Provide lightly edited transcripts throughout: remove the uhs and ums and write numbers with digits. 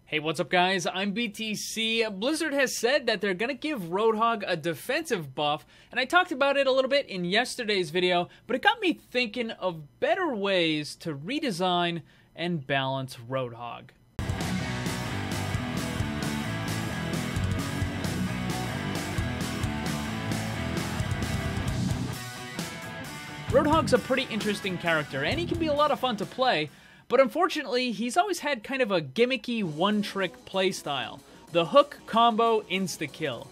Hey, what's up guys? I'm BTC. Blizzard has said that they're gonna give Roadhog a defensive buff, and I talked about it a little bit in yesterday's video, but it got me thinking of better ways to redesign and balance Roadhog. Roadhog's a pretty interesting character, and he can be a lot of fun to play, but unfortunately, he's always had kind of a gimmicky one-trick playstyle. The hook, combo, insta-kill.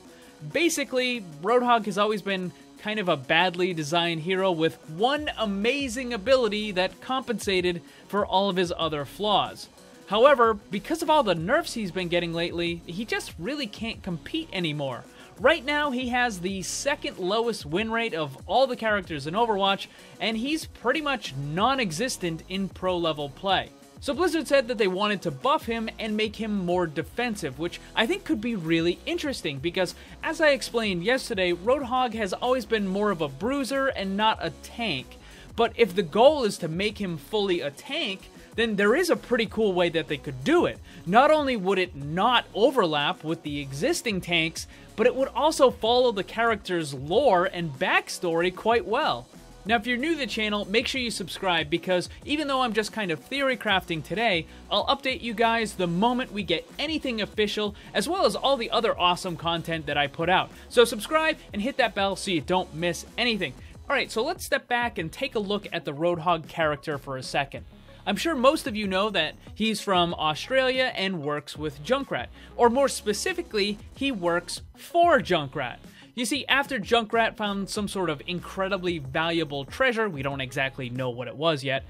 Basically, Roadhog has always been kind of a badly designed hero with one amazing ability that compensated for all of his other flaws. However, because of all the nerfs he's been getting lately, he just really can't compete anymore. Right now, he has the second lowest win rate of all the characters in Overwatch, and he's pretty much non-existent in pro-level play. So Blizzard said that they wanted to buff him and make him more defensive, which I think could be really interesting because, as I explained yesterday, Roadhog has always been more of a bruiser and not a tank. But if the goal is to make him fully a tank, then there is a pretty cool way that they could do it. Not only would it not overlap with the existing tanks, but it would also follow the character's lore and backstory quite well. Now, if you're new to the channel, make sure you subscribe because even though I'm just kind of theory crafting today, I'll update you guys the moment we get anything official, as well as all the other awesome content that I put out. So subscribe and hit that bell so you don't miss anything. Alright, so let's step back and take a look at the Roadhog character for a second. I'm sure most of you know that he's from Australia and works with Junkrat, or more specifically, he works for Junkrat. You see, after Junkrat found some sort of incredibly valuable treasure, we don't exactly know what it was yet,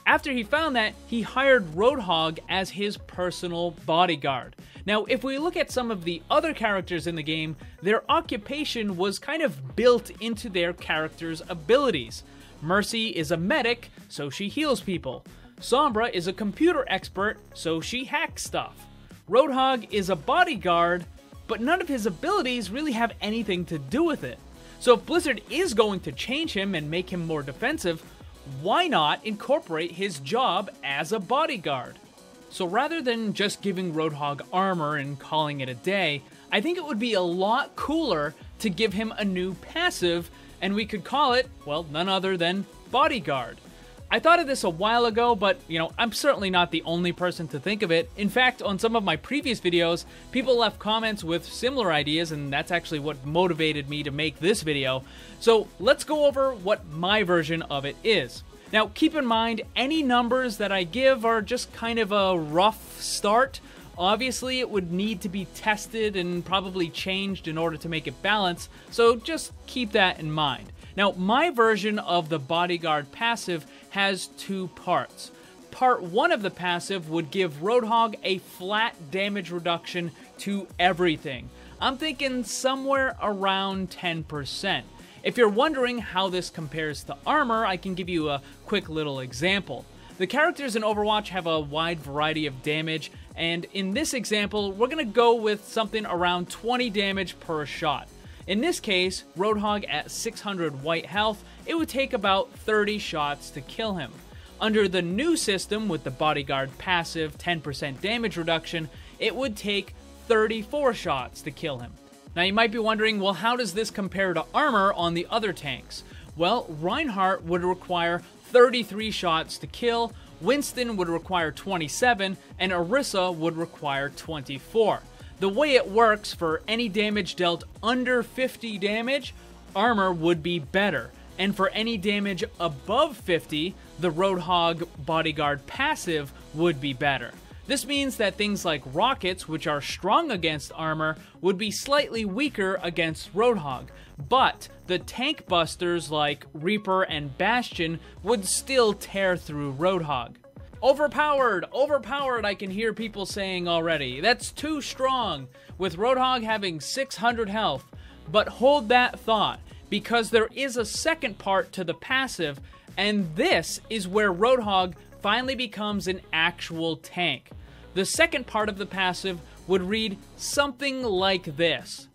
after he found that, he hired Roadhog as his personal bodyguard. Now, if we look at some of the other characters in the game, their occupation was kind of built into their character's abilities. Mercy is a medic, so she heals people. Sombra is a computer expert, so she hacks stuff. Roadhog is a bodyguard, but none of his abilities really have anything to do with it. So if Blizzard is going to change him and make him more defensive, why not incorporate his job as a bodyguard? So rather than just giving Roadhog armor and calling it a day, I think it would be a lot cooler to give him a new passive, and we could call it, well, none other than Bodyguard. I thought of this a while ago, but, I'm certainly not the only person to think of it. In fact, on some of my previous videos, people left comments with similar ideas, and that's actually what motivated me to make this video. So let's go over what my version of it is. Now, keep in mind, any numbers that I give are just kind of a rough start. Obviously, it would need to be tested and probably changed in order to make it balance, so just keep that in mind. Now, my version of the Bodyguard passive has two parts. Part 1 of the passive would give Roadhog a flat damage reduction to everything. I'm thinking somewhere around 10%. If you're wondering how this compares to armor, I can give you a quick little example. The characters in Overwatch have a wide variety of damage, and in this example, we're going to go with something around 20 damage per shot. In this case, Roadhog at 600 white health, it would take about 30 shots to kill him. Under the new system with the Bodyguard passive 10% damage reduction, it would take 34 shots to kill him. Now you might be wondering, well, how does this compare to armor on the other tanks? Well, Reinhardt would require 33 shots to kill, Winston would require 27, and Orisa would require 24. The way it works, for any damage dealt under 50 damage, armor would be better. And for any damage above 50, the Roadhog Bodyguard passive would be better. This means that things like rockets, which are strong against armor, would be slightly weaker against Roadhog. But the tank busters like Reaper and Bastion would still tear through Roadhog. Overpowered! Overpowered, I can hear people saying already. That's too strong, with Roadhog having 600 health. But hold that thought, because there is a second part to the passive, and this is where Roadhog finally becomes an actual tank. The second part of the passive would read something like this.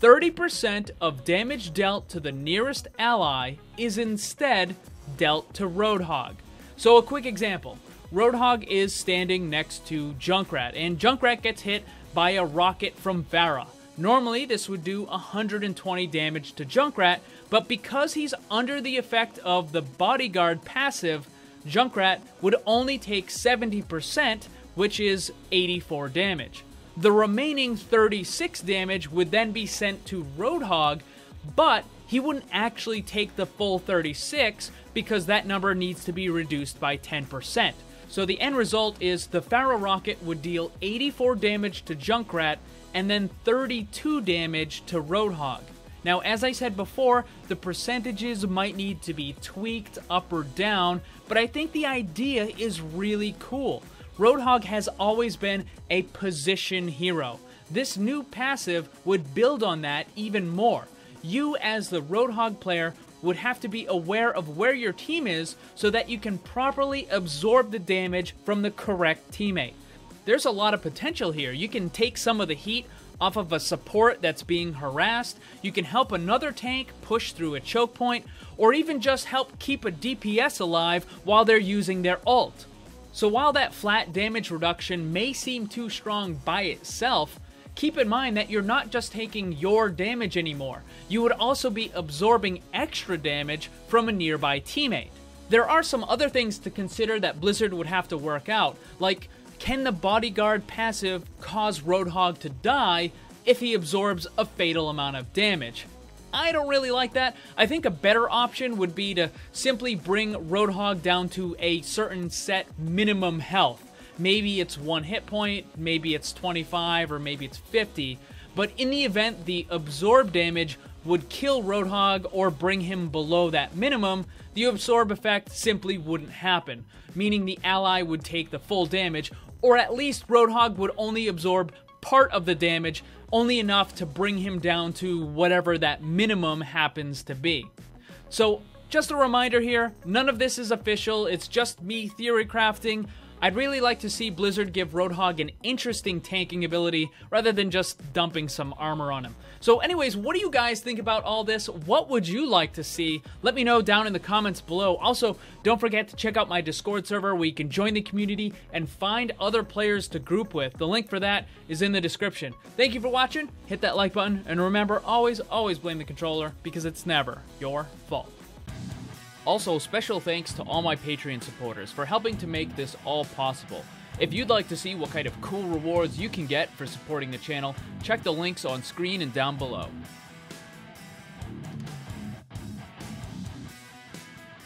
30% of damage dealt to the nearest ally is instead dealt to Roadhog. So a quick example. Roadhog is standing next to Junkrat, and Junkrat gets hit by a rocket from Pharah. Normally, this would do 120 damage to Junkrat, but because he's under the effect of the Bodyguard passive, Junkrat would only take 70%, which is 84 damage. The remaining 36 damage would then be sent to Roadhog, but he wouldn't actually take the full 36 because that number needs to be reduced by 10%. So the end result is the Pharah rocket would deal 84 damage to Junkrat and then 32 damage to Roadhog. Now, as I said before, the percentages might need to be tweaked up or down, but I think the idea is really cool. Roadhog has always been a position hero. This new passive would build on that even more. You, as the Roadhog player, would have to be aware of where your team is so that you can properly absorb the damage from the correct teammate. There's a lot of potential here. You can take some of the heat off of a support that's being harassed, you can help another tank push through a choke point, or even just help keep a DPS alive while they're using their ult. So while that flat damage reduction may seem too strong by itself, keep in mind that you're not just taking your damage anymore. You would also be absorbing extra damage from a nearby teammate. There are some other things to consider that Blizzard would have to work out, like can the Bodyguard passive cause Roadhog to die if he absorbs a fatal amount of damage? I don't really like that. I think a better option would be to simply bring Roadhog down to a certain set minimum health. Maybe it's 1 hit point, maybe it's 25, or maybe it's 50, but in the event the absorb damage would kill Roadhog or bring him below that minimum, the absorb effect simply wouldn't happen, meaning the ally would take the full damage, or at least Roadhog would only absorb part of the damage, only enough to bring him down to whatever that minimum happens to be. So, just a reminder here, none of this is official, it's just me theory crafting. I'd really like to see Blizzard give Roadhog an interesting tanking ability rather than just dumping some armor on him. So anyways, what do you guys think about all this? What would you like to see? Let me know down in the comments below. Also, don't forget to check out my Discord server where you can join the community and find other players to group with. The link for that is in the description. Thank you for watching, hit that like button, and remember, always blame the controller because it's never your fault. Also, special thanks to all my Patreon supporters for helping to make this all possible. If you'd like to see what kind of cool rewards you can get for supporting the channel, check the links on screen and down below.